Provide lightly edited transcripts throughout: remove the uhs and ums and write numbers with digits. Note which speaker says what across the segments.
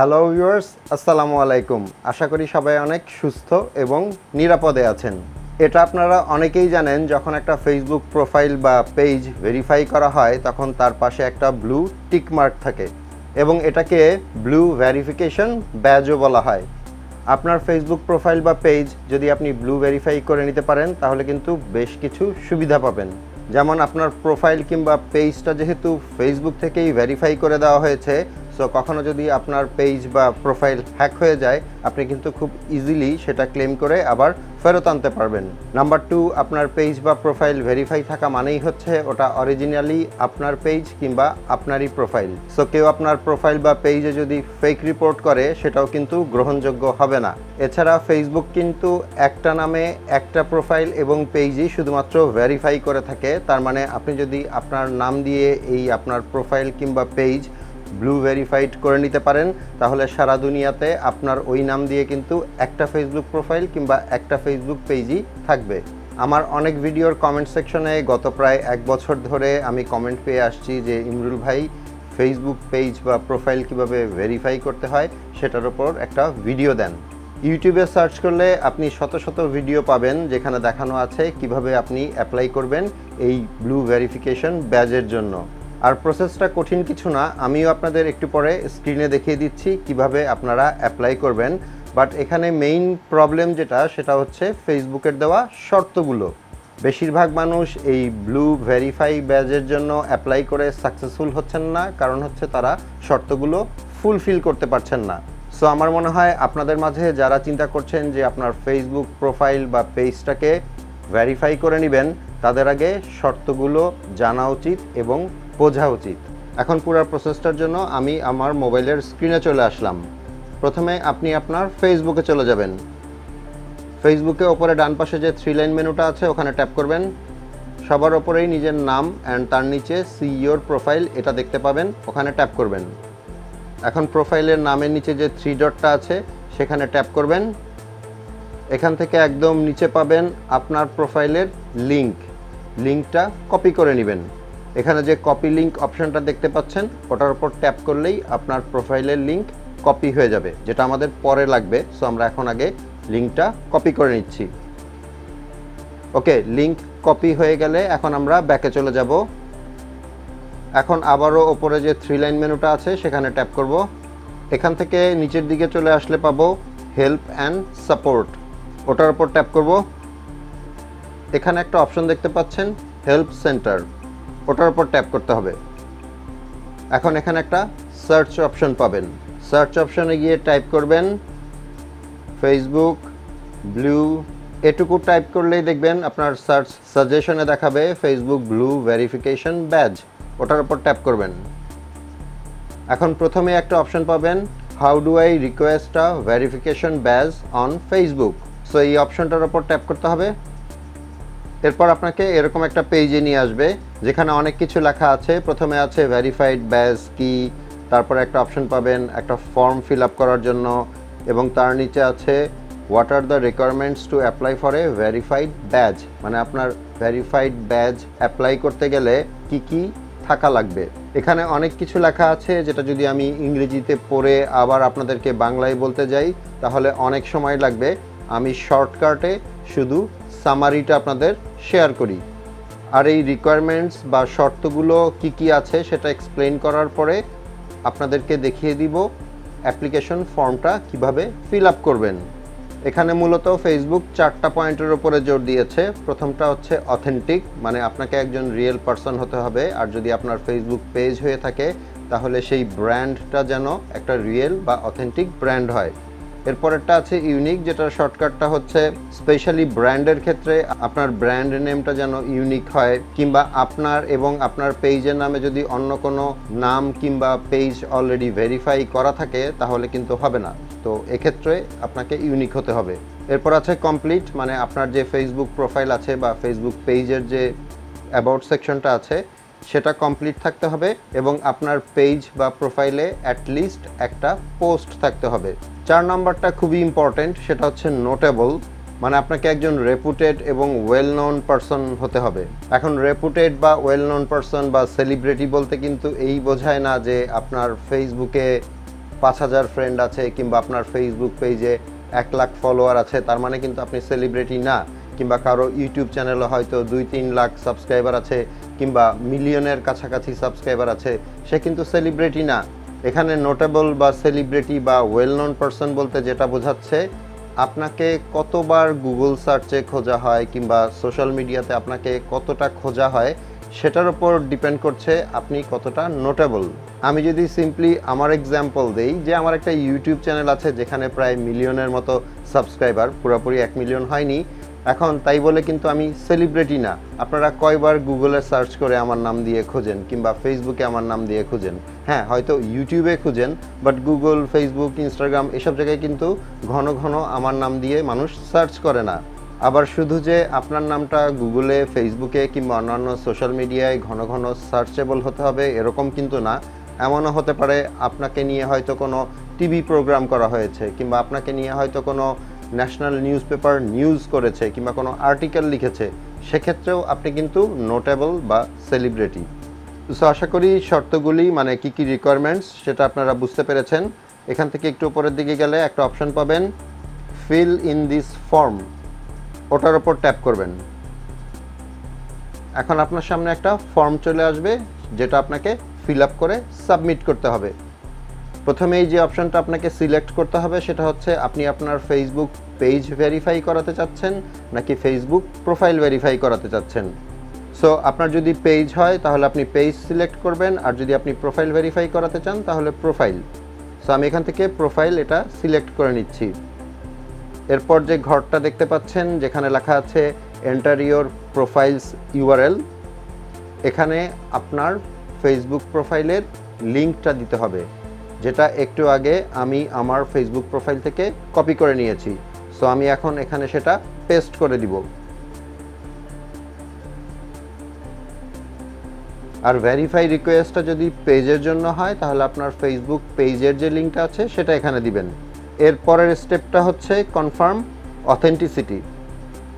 Speaker 1: Hello viewers, আসসালামু আলাইকুম। আশা করি সবাই অনেক সুস্থ এবং নিরাপদে আছেন। এটা আপনারা অনেকেই জানেন, যখন একটা ফেসবুক প্রোফাইল বা পেজ ভেরিফাই করা হয় তখন তার পাশে একটা ব্লু টিক মার্ক থাকে এবং এটাকে ব্লু ভেরিফিকেশন ব্যাজও বলা হয়। আপনার ফেসবুক প্রোফাইল বা পেজ যদি আপনি ব্লু ভেরিফাই করে নিতে পারেন তাহলে কিন্তু বেশ কিছু সুবিধা পাবেন। যেমন আপনার প্রোফাইল কিংবা পেজটা যেহেতু ফেসবুক থেকেই ভেরিফাই করে দেওয়া হয়েছে, সো কখনো যদি আপনার পেজ বা প্রোফাইল হ্যাক হয়ে যায় আপনি কিন্তু খুব ইজিলি সেটা ক্লেম করে আবার ফেরত আনতে পারবেন। নাম্বার 2, আপনার পেজ বা প্রোফাইল ভেরিফাই থাকা মানেই হচ্ছে ওটা অরিজিনালি আপনার পেজ কিংবা আপনারই প্রোফাইল। সো কেউ আপনার প্রোফাইল বা পেজে যদি ফেক রিপোর্ট করে সেটাও কিন্তু গ্রহণযোগ্য হবে না। এছাড়া ফেসবুক কিন্তু একটা নামে একটা প্রোফাইল এবং পেজই শুধুমাত্র ভেরিফাই করে থাকে। তার মানে আপনি যদি আপনার নাম দিয়ে এই আপনার প্রোফাইল কিংবা পেজ ব্লু ভেরিফাইড করে নিতে পারেন তাহলে সারা দুনিয়াতে আপনার ওই নাম দিয়ে কিন্তু একটা ফেসবুক প্রোফাইল কিংবা একটা ফেসবুক পেজই থাকবে। আমার অনেক ভিডিওর কমেন্ট সেকশনে গত প্রায় 1 বছর ধরে আমি কমেন্ট পেয়ে আসছি যে ইমরুল ভাই, ফেসবুক পেজ বা প্রোফাইল কিভাবে ভেরিফাই করতে হয় সেটার উপর একটা ভিডিও দেন। ইউটিউবে সার্চ করলে আপনি শত শত ভিডিও পাবেন যেখানে দেখানো আছে কিভাবে আপনি অ্যাপ্লাই করবেন এই ব্লু ভেরিফিকেশন ব্যাজের জন্য। আর প্রসেসটা কঠিন কিছু না, আমিও আপনাদের একটু পরে স্ক্রিনে দেখিয়ে দিচ্ছি কিভাবে আপনারা অ্যাপ্লাই করবেন। বাট এখানে মেইন প্রবলেম সেটা হচ্ছে ফেসবুকের দেওয়া শর্তগুলো। বেশিরভাগ মানুষ এই ব্লু ভেরিফাই ব্যাজের জন্য অ্যাপ্লাই করে সাকসেসফুল হচ্ছেন না, কারণ হচ্ছে তারা শর্তগুলো ফুলফিল করতে পারছেন না। সো আমার মনে হয় আপনাদের মাঝে যারা চিন্তা করছেন যে আপনার ফেসবুক প্রোফাইল বা পেজটাকে ভেরিফাই করে নেবেন তাদের আগে শর্তগুলো জানা উচিত এবং বোঝা উচিত। এখন পুরো প্রসেসটার জন্য আমি আমার মোবাইলের স্ক্রিনে চলে আসলাম। প্রথমে আপনি আপনার ফেসবুকে চলে যাবেন। ফেসবুকে ওপরে ডান পাশে যে 3 লাইন মেনুটা আছে ওখানে ট্যাপ করবেন। সবার ওপরেই নিজের নাম অ্যান্ড তার নিচে সি ইওর প্রোফাইল এটা দেখতে পাবেন, ওখানে ট্যাপ করবেন। এখন প্রোফাইলের নামের নিচে যে 3 ডটটা আছে সেখানে ট্যাপ করবেন। এখান থেকে একদম নিচে পাবেন আপনার প্রোফাইলের লিঙ্কটা কপি করে নেবেন। এখানে যে কপি লিঙ্ক অপশনটা দেখতে পাচ্ছেন ওটার উপর ট্যাপ করলেই আপনার প্রোফাইলের লিঙ্ক কপি হয়ে যাবে, যেটা আমাদের পরে লাগবে। সো আমরা এখন আগে লিঙ্কটা কপি করে নিচ্ছি। ওকে, লিঙ্ক কপি হয়ে গেলে এখন আমরা ব্যাকে চলে যাব। এখন আবারও ওপরে যে 3 লাইন মেনুটা আছে সেখানে ট্যাপ করব। এখান থেকে নিচের দিকে চলে আসলে পাবো হেল্প অ্যান্ড সাপোর্ট, ওটার উপর ট্যাপ করব। এখানে একটা অপশন দেখতে পাচ্ছেন হেল্প সেন্টার, ওটার উপর ট্যাপ করতে হবে। এখন এখানে একটা সার্চ অপশন পাবেন, সার্চ অপশনে গিয়ে টাইপ করবেন ফেসবুক ব্লু। এটুকু টাইপ করলেই দেখবেন আপনার সার্চ সাজেশনে দেখাবে ফেসবুক ব্লু ভেরিফিকেশন ব্যাজ, ওটার উপর ট্যাপ করবেন। এখন প্রথমে একটা অপশন পাবেন how do I request a verification badge on Facebook. So এই অপশনটার উপর ট্যাপ করতে হবে। এরপর আপনাকে এরকম একটা পেজে নিয়ে আসবে যেখানে অনেক কিছু লেখা আছে। প্রথমে আছে ভেরিফাইড ব্যাজ কি, তারপরে একটা অপশন পাবেন একটা ফর্ম ফিল আপ করার জন্য, এবং তার নিচে আছে what are the requirements to apply for a verified badge, মানে আপনার ভেরিফাইড ব্যাজ অ্যাপ্লাই করতে গেলে কি কি থাকা লাগবে। এখানে অনেক কিছু লেখা আছে যেটা যদি আমি ইংরেজিতে পড়ে আবার আপনাদেরকে বাংলায় বলতে যাই তাহলে অনেক সময় লাগবে। আমি শর্টকাটে শুধু সামারিটা আপনাদের শেয়ার করি। আর এই রিকোয়ারমেন্টস বা শর্তগুলো কি আছে সেটা এক্সপ্লেন করার পরে আপনাদেরকে দেখিয়ে দিব অ্যাপ্লিকেশন ফর্মটা কিভাবে ফিল আপ করবেন। এখানে মূলত ফেসবুক 4টা পয়েন্টের উপরে জোর দিয়েছে। প্রথমটা হচ্ছে অথেন্টিক, মানে আপনাকে একজন রিয়েল পারসন হতে হবে, আর যদি আপনার ফেসবুক পেজ হয়ে থাকে তাহলে সেই ব্র্যান্ডটা যেন একটা রিয়েল বা অথেন্টিক ব্র্যান্ড হয়। এরপরেরটা আছে ইউনিক, যেটার শর্টকাটটা হচ্ছে স্পেশালি ব্র্যান্ডের ক্ষেত্রে আপনার ব্র্যান্ড নেমটা যেন ইউনিক হয়, কিংবা আপনার এবং আপনার পেজের নামে যদি অন্য কোনো নাম কিংবা পেজ অলরেডি ভেরিফাই করা থাকে তাহলে কিন্তু হবে না। তো এক্ষেত্রে আপনাকে ইউনিক হতে হবে। এরপর আছে কমপ্লিট, মানে আপনার যে ফেসবুক প্রোফাইল আছে বা ফেসবুক পেজের যে অ্যাবাউট সেকশনটা আছে সেটা কমপ্লিট থাকতে হবে, এবং আপনার পেজ বা প্রোফাইলে অ্যাটলিস্ট একটা পোস্ট থাকতে হবে। 4 নম্বরটা খুবই ইম্পর্টেন্ট, সেটা হচ্ছে নোটেবল, মানে আপনাকে একজন রেপুটেড এবং ওয়েল নোন পারসন হতে হবে। এখন রেপুটেড বা ওয়েল নোন পারসন বা সেলিব্রিটি বলতে কিন্তু এই বোঝায় না যে আপনার ফেসবুকে 5,000 ফ্রেন্ড আছে কিংবা আপনার ফেসবুক পেজে 1 লাখ ফলোয়ার আছে, তার মানে কিন্তু আপনি সেলিব্রিটি না। কিংবা কারো ইউটিউব চ্যানেলে হয়তো 2-3 লাখ সাবস্ক্রাইবার আছে কিংবা মিলিয়নের কাছাকাছি সাবস্ক্রাইবার আছে, সে কিন্তু সেলিব্রিটি না। এখানে নোটেবল বা সেলিব্রিটি বা ওয়েল নোন পারসন বলতে যেটা বোঝাচ্ছে, আপনাকে কতবার গুগল সার্চে খোঁজা হয় কিংবা সোশ্যাল মিডিয়াতে আপনাকে কতটা খোঁজা হয়, সেটার উপর ডিপেন্ড করছে আপনি কতটা নোটেবল। আমি যদি সিম্পলি আমার এক্সাম্পল দেই, যে আমার একটা ইউটিউব চ্যানেল আছে যেখানে প্রায় মিলিয়নের মতো সাবস্ক্রাইবার, পুরোপুরি 1 মিলিয়ন হয়নি এখন, তাই বলে কিন্তু আমি সেলিব্রিটি না। আপনারা কয়বার গুগলে সার্চ করে আমার নাম দিয়ে খোঁজেন কিংবা ফেসবুকে আমার নাম দিয়ে খুঁজেন? হ্যাঁ, হয়তো ইউটিউবে খুঁজেন, বাট গুগল, ফেসবুক, ইনস্টাগ্রাম এসব জায়গায় কিন্তু ঘন ঘন আমার নাম দিয়ে মানুষ সার্চ করে না। আবার শুধু যে আপনার নামটা গুগলে, ফেসবুকে কিংবা অন্যান্য সোশ্যাল মিডিয়ায় ঘন ঘন সার্চেবল হতে হবে এরকম কিন্তু না। এমনও হতে পারে আপনাকে নিয়ে হয়তো কোনো টিভি প্রোগ্রাম করা হয়েছে কিংবা আপনাকে নিয়ে হয়তো কোনো ন্যাশনাল নিউজ পেপার নিউজ করেছে কিংবা কোনো আর্টিকেল লিখেছে, সেক্ষেত্রেও আপনি কিন্তু নোটেবল বা সেলিব্রিটি। সো আশা করি শর্তগুলি মানে কী কী রিকোয়ারমেন্টস সেটা আপনারা বুঝতে পেরেছেন। এখান থেকে একটু উপরের দিকে গেলে একটা অপশন পাবেন, ফিল ইন দিস ফর্ম, ওটার ওপর ট্যাপ করবেন। এখন আপনার সামনে একটা ফর্ম চলে আসবে যেটা আপনাকে ফিল আপ করে সাবমিট করতে হবে। প্রথমেই যে অপশনটা আপনাকে সিলেক্ট করতে হবে সেটা হচ্ছে আপনি আপনার ফেসবুক পেজ ভেরিফাই করাতে চাচ্ছেন নাকি ফেসবুক প্রোফাইল ভেরিফাই করাতে চাচ্ছেন। সো আপনার যদি পেজ হয় তাহলে আপনি পেজ সিলেক্ট করবেন, আর যদি আপনি প্রোফাইল ভেরিফাই করাতে চান তাহলে প্রোফাইল। সো আমি এখান থেকে প্রোফাইল এটা সিলেক্ট করে নিচ্ছি। এরপর যে ঘরটা দেখতে পাচ্ছেন যেখানে লেখা আছে এন্টার ইওর প্রোফাইলস ইউআরএল, এখানে আপনার ফেসবুক প্রোফাইলের লিঙ্কটা দিতে হবে, যেটা একটু আগে আমি আমার ফেসবুক প্রোফাইল থেকে কপি করে নিয়েছি। সো আমি এখন এখানে সেটা পেস্ট করে দিব। আর ভেরিফাই রিকোয়েস্টটা যদি পেজের জন্য হয় তাহলে আপনার ফেসবুক পেজের যে লিঙ্কটা আছে সেটা এখানে দিবেন। এর পরের স্টেপটা হচ্ছে কনফার্ম অথেন্টিসিটি,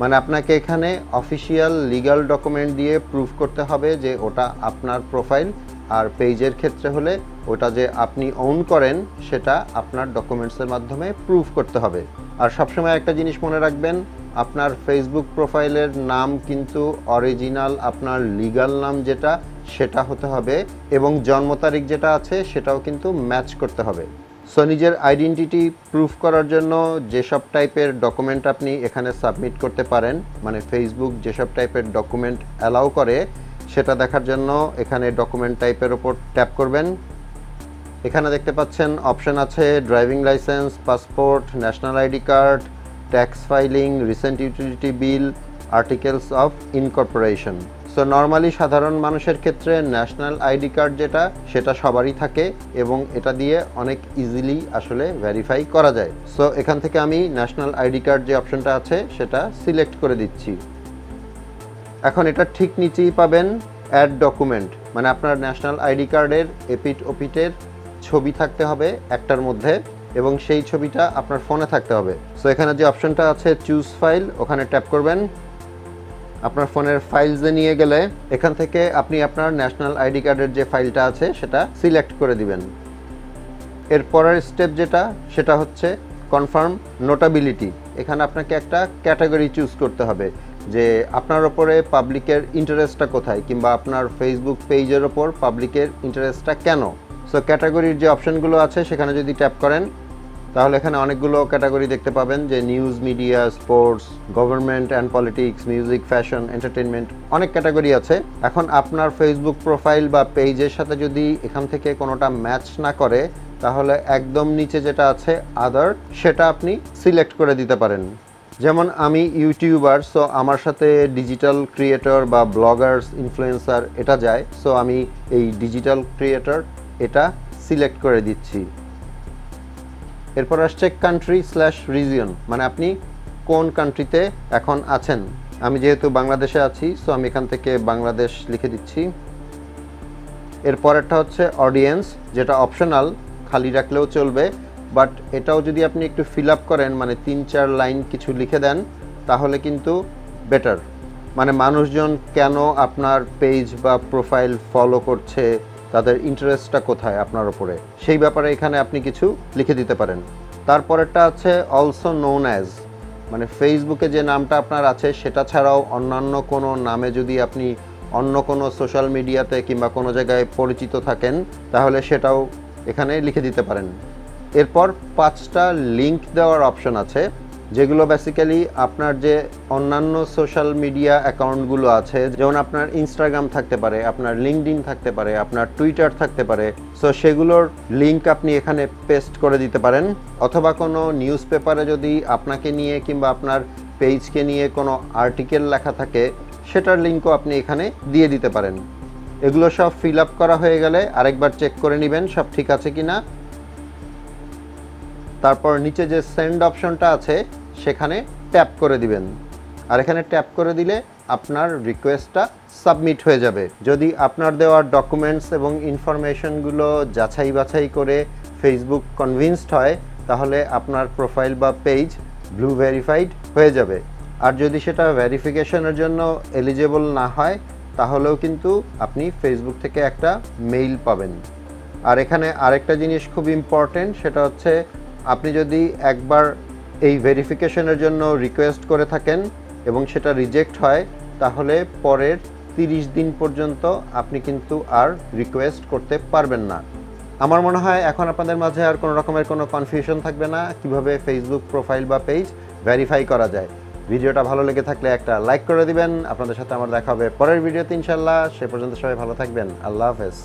Speaker 1: মানে আপনাকে এখানে অফিসিয়াল লিগ্যাল ডকুমেন্ট দিয়ে প্রুফ করতে হবে যে ওটা আপনার প্রোফাইল, আর পেজের ক্ষেত্রে হলে ওটা যে আপনি ওন করেন সেটা আপনার ডকুমেন্টসের মাধ্যমে প্রুফ করতে হবে। আর সবসময় একটা জিনিস মনে রাখবেন, আপনার ফেসবুক প্রোফাইলের নাম কিন্তু অরিজিনাল আপনার লিগ্যাল নাম যেটা সেটা হতে হবে, এবং জন্ম তারিখ যেটা আছে সেটাও কিন্তু ম্যাচ করতে হবে। সো নিজের আইডেন্টিটি প্রুফ করার জন্য যেসব টাইপের ডকুমেন্ট আপনি এখানে সাবমিট করতে পারেন, মানে ফেসবুক যেসব টাইপের ডকুমেন্ট অ্যালাউ করে সেটা দেখার জন্য এখানে ডকুমেন্ট টাইপের ওপর ট্যাপ করবেন। এখানে দেখতে পাচ্ছেন অপশন আছে driving licence, passport, national ID card, tax filing, recent utility bill, articles of incorporation. So normally সাধারণ মানুষের ক্ষেত্রে ন্যাশনাল আইডি কার্ড যেটা সেটা সবারই থাকে এবং এটা দিয়ে অনেক ইজিলি আসলে ভেরিফাই করা যায়। সো এখান থেকে আমি ন্যাশনাল আইডি কার্ড যে অপশনটা আছে সেটা সিলেক্ট করে দিচ্ছি। এখন এটা ঠিক নিচেই পাবেন অ্যাড ডকুমেন্ট, মানে আপনার ন্যাশনাল আইডি কার্ডের এপিট ওপিটের ছবি থাকতে হবে একটার মধ্যে, এবং সেই ছবিটা আপনার ফোনে থাকতে হবে। সো এখানে যে অপশনটা আছে চুজ ফাইল, ওখানে ট্যাপ করবেন। আপনার ফোনের ফাইলসে নিয়ে গেলে এখান থেকে আপনি আপনার ন্যাশনাল আইডি কার্ডের যে ফাইলটা আছে সেটা সিলেক্ট করে দিবেন। এর পরের স্টেপ যেটা সেটা হচ্ছে কনফার্ম নোটাবিলিটি। এখানে আপনাকে একটা ক্যাটাগরি চুজ করতে হবে যে আপনার ওপরে পাবলিকের ইন্টারেস্টটা কোথায়, কিংবা আপনার ফেসবুক পেজের ওপর পাবলিকের ইন্টারেস্টটা কেন। সো ক্যাটাগরির যে অপশনগুলো আছে সেখানে যদি ট্যাপ করেন তাহলে এখানে অনেকগুলো ক্যাটাগরি দেখতে পাবেন, যে news, media, sports, government and politics, music, fashion, entertainment, অনেক ক্যাটাগরি আছে। এখন আপনার ফেসবুক প্রোফাইল বা পেজের সাথে যদি এখান থেকে কোনোটা ম্যাচ না করে তাহলে একদম নিচে যেটা আছে আদার, সেটা আপনি সিলেক্ট করে দিতে পারেন। যেমন আমি ইউটিউবার, সো আমার সাথে ডিজিটাল ক্রিয়েটর বা ব্লগার্স, ইনফ্লুয়েন্সার এটা যায়। সো আমি এই ডিজিটাল ক্রিয়েটর এটা সিলেক্ট করে দিচ্ছি। এরপর আসছে কান্ট্রি/রিজিয়ন, মানে আপনি কোন কান্ট্রিতে এখন আছেন। আমি যেহেতু বাংলাদেশে আছি সো আমি এখান থেকে বাংলাদেশ লিখে দিচ্ছি। এরপরেরটা হচ্ছে অডিয়েন্স, যেটা অপশনাল, খালি রাখলেও চলবে, বাট এটাও যদি আপনি একটু ফিল আপ করেন, মানে 3-4 লাইন কিছু লিখে দেন তাহলে কিন্তু বেটার। মানে মানুষজন কেন আপনার পেজ বা প্রোফাইল ফলো করছে, তাদের ইন্টারেস্টটা কোথায় আপনার ওপরে, সেই ব্যাপারে এখানে আপনি কিছু লিখে দিতে পারেন। তারপরেরটা আছে অলসো নোন অ্যাজ, মানে ফেসবুকে যে নামটা আপনার আছে সেটা ছাড়াও অন্যান্য কোনো নামে যদি আপনি অন্য কোনো সোশ্যাল মিডিয়াতে কিংবা কোনো জায়গায় পরিচিত থাকেন তাহলে সেটাও এখানে লিখে দিতে পারেন। এরপর 5টা লিঙ্ক দেওয়ার অপশন আছে, যেগুলো বেসিক্যালি আপনার যে অন্যান্য সোশ্যাল মিডিয়া অ্যাকাউন্টগুলো আছে, যেমন আপনার ইনস্টাগ্রাম থাকতে পারে, আপনার লিঙ্কডইন থাকতে পারে, আপনার টুইটার থাকতে পারে, সো সেগুলোর লিঙ্ক আপনি এখানে পেস্ট করে দিতে পারেন। অথবা কোনো নিউজ পেপারে যদি আপনাকে নিয়ে কিংবা আপনার পেজকে নিয়ে কোনো আর্টিকেল লেখা থাকে সেটার লিঙ্কও আপনি এখানে দিয়ে দিতে পারেন। এগুলো সব ফিল আপ করা হয়ে গেলে আরেকবার চেক করে নেবেন সব ঠিক আছে কিনা। তারপর নিচে যে সেন্ড অপশনটা আছে সেখানে ট্যাপ করে দিবেন, আর এখানে ট্যাপ করে দিলে আপনার রিকোয়েস্টটা সাবমিট হয়ে যাবে। যদি আপনার দেওয়া ডকুমেন্টস এবং ইনফরমেশনগুলো যাচাই বাছাই করে ফেসবুক কনভিন্সড হয় তাহলে আপনার প্রোফাইল বা পেজ ব্লু ভেরিফাইড হয়ে যাবে। আর যদি সেটা ভেরিফিকেশনের জন্য এলিজেবল না হয় তাহলেও কিন্তু আপনি ফেসবুক থেকে একটা মেইল পাবেন। আর এখানে আরেকটা জিনিস খুব ইম্পর্টেন্ট, সেটা হচ্ছে আপনি যদি একবার এই ভেরিফিকেশনের জন্য রিকোয়েস্ট করে থাকেন এবং সেটা রিজেক্ট হয় তাহলে পরের 30 দিন পর্যন্ত আপনি কিন্তু আর রিকোয়েস্ট করতে পারবেন না। আমার মনে হয় এখন আপনাদের মাঝে আর কোনো রকমের কোনো কনফিউশন থাকবে না কিভাবে ফেসবুক প্রোফাইল বা পেজ ভেরিফাই করা যায়। ভিডিওটা ভালো লেগে থাকলে একটা লাইক করে দিবেন। আপনাদের সাথে আমার দেখা হবে পরের ভিডিওতে ইনশাল্লাহ। সে পর্যন্ত সবাই ভালো থাকবেন। আল্লাহ হাফেজ।